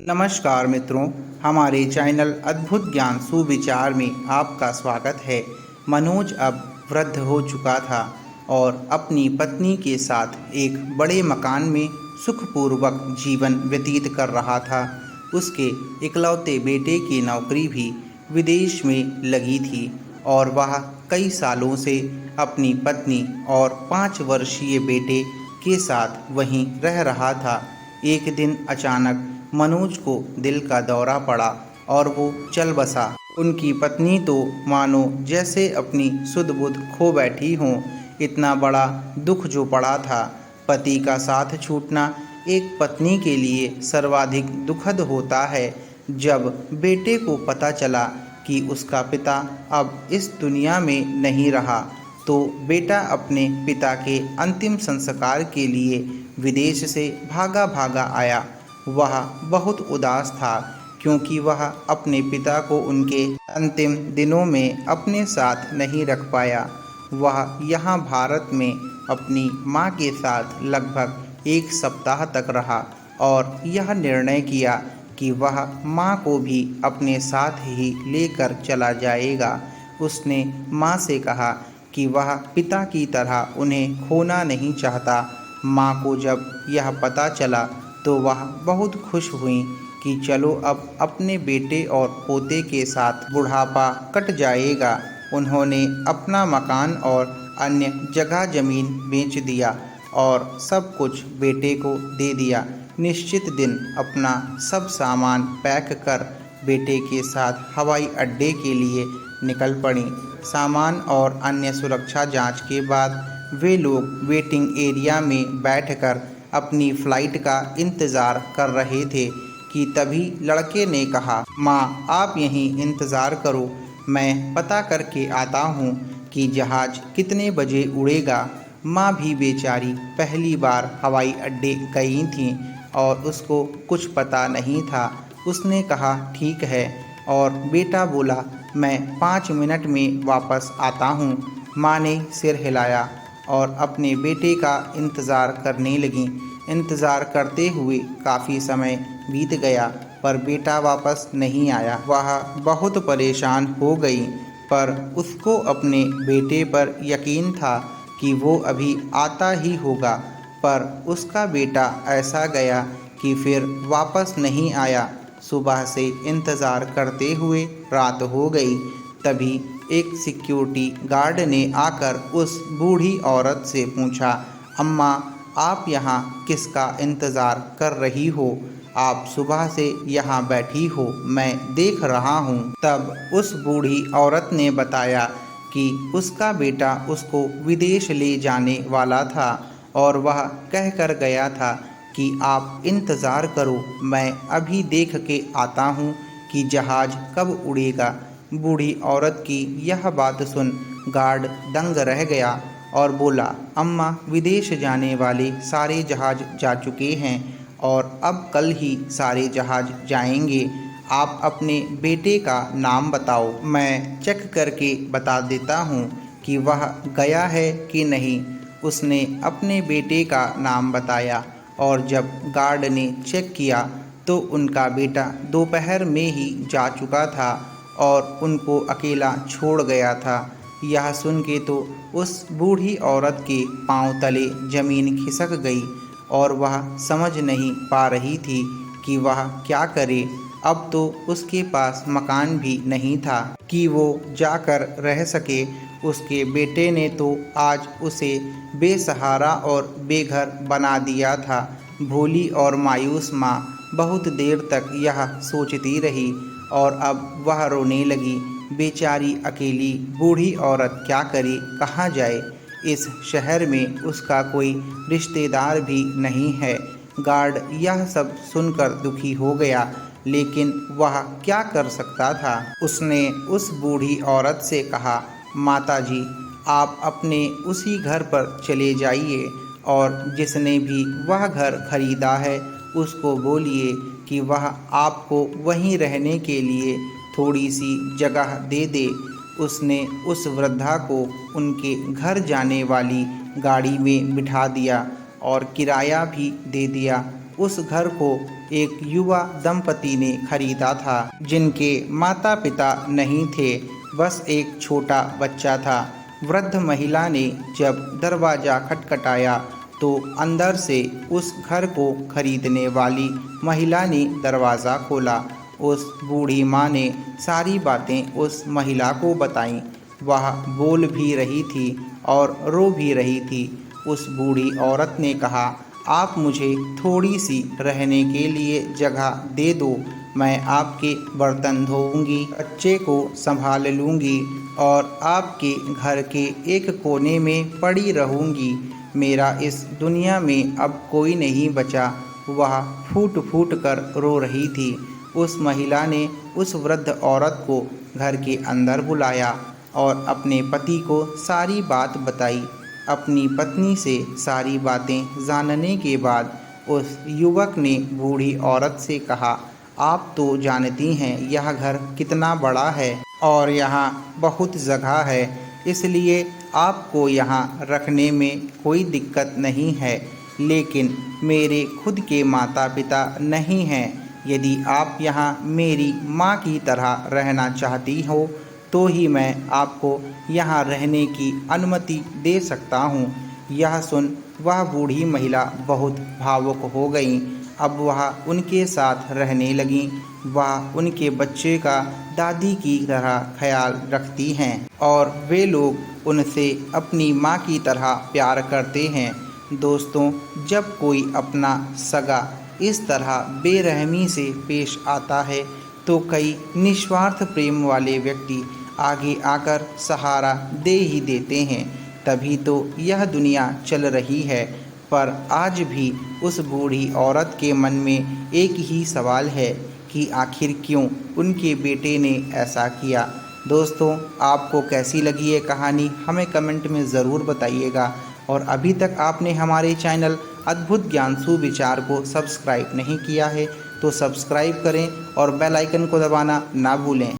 नमस्कार मित्रों, हमारे चैनल अद्भुत ज्ञान सुविचार में आपका स्वागत है। मनोज अब वृद्ध हो चुका था और अपनी पत्नी के साथ एक बड़े मकान में सुखपूर्वक जीवन व्यतीत कर रहा था। उसके इकलौते बेटे की नौकरी भी विदेश में लगी थी और वह कई सालों से अपनी पत्नी और 5 वर्षीय बेटे के साथ वहीं रह रहा था। एक दिन अचानक मनोज को दिल का दौरा पड़ा और वो चल बसा। उनकी पत्नी तो मानो जैसे अपनी सुध बुध खो बैठी हों। इतना बड़ा दुख जो पड़ा था। पति का साथ छूटना एक पत्नी के लिए सर्वाधिक दुखद होता है। जब बेटे को पता चला कि उसका पिता अब इस दुनिया में नहीं रहा, तो बेटा अपने पिता के अंतिम संस्कार के लिए विदेश से भागा भागा आया। वह बहुत उदास था क्योंकि वह अपने पिता को उनके अंतिम दिनों में अपने साथ नहीं रख पाया। वह यहाँ भारत में अपनी माँ के साथ लगभग 1 सप्ताह तक रहा और यह निर्णय किया कि वह माँ को भी अपने साथ ही लेकर चला जाएगा। उसने माँ से कहा कि वह पिता की तरह उन्हें खोना नहीं चाहता। माँ को जब यह पता चला तो वह बहुत खुश हुई कि चलो अब अपने बेटे और पोते के साथ बुढ़ापा कट जाएगा। उन्होंने अपना मकान और अन्य जगह जमीन बेच दिया और सब कुछ बेटे को दे दिया। निश्चित दिन अपना सब सामान पैक कर बेटे के साथ हवाई अड्डे के लिए निकल पड़ी। सामान और अन्य सुरक्षा जांच के बाद वे लोग वेटिंग एरिया में बैठकर अपनी फ़्लाइट का इंतज़ार कर रहे थे कि तभी लड़के ने कहा, माँ आप यहीं इंतज़ार करो, मैं पता करके आता हूँ कि जहाज़ कितने बजे उड़ेगा। माँ भी बेचारी पहली बार हवाई अड्डे गई थीं और उसको कुछ पता नहीं था। उसने कहा ठीक है और बेटा बोला मैं 5 मिनट में वापस आता हूँ। माँ ने सिर हिलाया और अपने बेटे का इंतज़ार करने लगी। इंतज़ार करते हुए काफ़ी समय बीत गया पर बेटा वापस नहीं आया। वह बहुत परेशान हो गई पर उसको अपने बेटे पर यकीन था कि वो अभी आता ही होगा, पर उसका बेटा ऐसा गया कि फिर वापस नहीं आया। सुबह से इंतज़ार करते हुए रात हो गई। तभी एक सिक्योरिटी गार्ड ने आकर उस बूढ़ी औरत से पूछा, अम्मा आप यहाँ किसका इंतज़ार कर रही हो? आप सुबह से यहाँ बैठी हो, मैं देख रहा हूँ। तब उस बूढ़ी औरत ने बताया कि उसका बेटा उसको विदेश ले जाने वाला था और वह कह कर गया था कि आप इंतज़ार करो, मैं अभी देख के आता हूँ कि जहाज़ कब उड़ेगा। बूढ़ी औरत की यह बात सुन गार्ड दंग रह गया और बोला, अम्मा विदेश जाने वाले सारे जहाज़ जा चुके हैं और अब कल ही सारे जहाज़ जाएंगे। आप अपने बेटे का नाम बताओ, मैं चेक करके बता देता हूँ कि वह गया है कि नहीं। उसने अपने बेटे का नाम बताया और जब गार्ड ने चेक किया तो उनका बेटा दोपहर में ही जा चुका था और उनको अकेला छोड़ गया था। यह सुन के तो उस बूढ़ी औरत के पांव तले जमीन खिसक गई और वह समझ नहीं पा रही थी कि वह क्या करे। अब तो उसके पास मकान भी नहीं था कि वो जाकर रह सके। उसके बेटे ने तो आज उसे बेसहारा और बेघर बना दिया था। भोली और मायूस माँ बहुत देर तक यह सोचती रही और अब वह रोने लगी। बेचारी अकेली बूढ़ी औरत क्या करे, कहाँ जाए। इस शहर में उसका कोई रिश्तेदार भी नहीं है। गार्ड यह सब सुनकर दुखी हो गया, लेकिन वह क्या कर सकता था। उसने उस बूढ़ी औरत से कहा, माताजी आप अपने उसी घर पर चले जाइए और जिसने भी वह घर खरीदा है उसको बोलिए कि वह आपको वहीं रहने के लिए थोड़ी सी जगह दे दे। उसने उस वृद्धा को उनके घर जाने वाली गाड़ी में बिठा दिया और किराया भी दे दिया। उस घर को एक युवा दंपति ने खरीदा था, जिनके माता पिता नहीं थे, बस एक छोटा बच्चा था। वृद्ध महिला ने जब दरवाज़ा खटखटाया तो अंदर से उस घर को खरीदने वाली महिला ने दरवाज़ा खोला। उस बूढ़ी माँ ने सारी बातें उस महिला को बताईं। वह बोल भी रही थी और रो भी रही थी। उस बूढ़ी औरत ने कहा, आप मुझे थोड़ी सी रहने के लिए जगह दे दो, मैं आपके बर्तन धोऊंगी, बच्चे को संभाल लूँगी और आपके घर के एक कोने में पड़ी रहूँगी। मेरा इस दुनिया में अब कोई नहीं बचा। वह फूट फूट कर रो रही थी। उस महिला ने उस वृद्ध औरत को घर के अंदर बुलाया और अपने पति को सारी बात बताई। अपनी पत्नी से सारी बातें जानने के बाद उस युवक ने बूढ़ी औरत से कहा, आप तो जानती हैं यह घर कितना बड़ा है और यहाँ बहुत जगह है, इसलिए आपको यहाँ रखने में कोई दिक्कत नहीं है। लेकिन मेरे खुद के माता पिता नहीं हैं। यदि आप यहाँ मेरी माँ की तरह रहना चाहती हो तो ही मैं आपको यहाँ रहने की अनुमति दे सकता हूँ। यह सुन वह बूढ़ी महिला बहुत भावुक हो गई। अब वह उनके साथ रहने लगीं। वह उनके बच्चे का दादी की तरह ख्याल रखती हैं और वे लोग उनसे अपनी माँ की तरह प्यार करते हैं। दोस्तों, जब कोई अपना सगा इस तरह बेरहमी से पेश आता है तो कई निस्वार्थ प्रेम वाले व्यक्ति आगे आकर सहारा दे ही देते हैं। तभी तो यह दुनिया चल रही है। पर आज भी उस बूढ़ी औरत के मन में एक ही सवाल है कि आखिर क्यों उनके बेटे ने ऐसा किया। दोस्तों, आपको कैसी लगी ये कहानी हमें कमेंट में ज़रूर बताइएगा। और अभी तक आपने हमारे चैनल अद्भुत ज्ञान सुविचार को सब्सक्राइब नहीं किया है तो सब्सक्राइब करें और बेल आइकन को दबाना ना भूलें।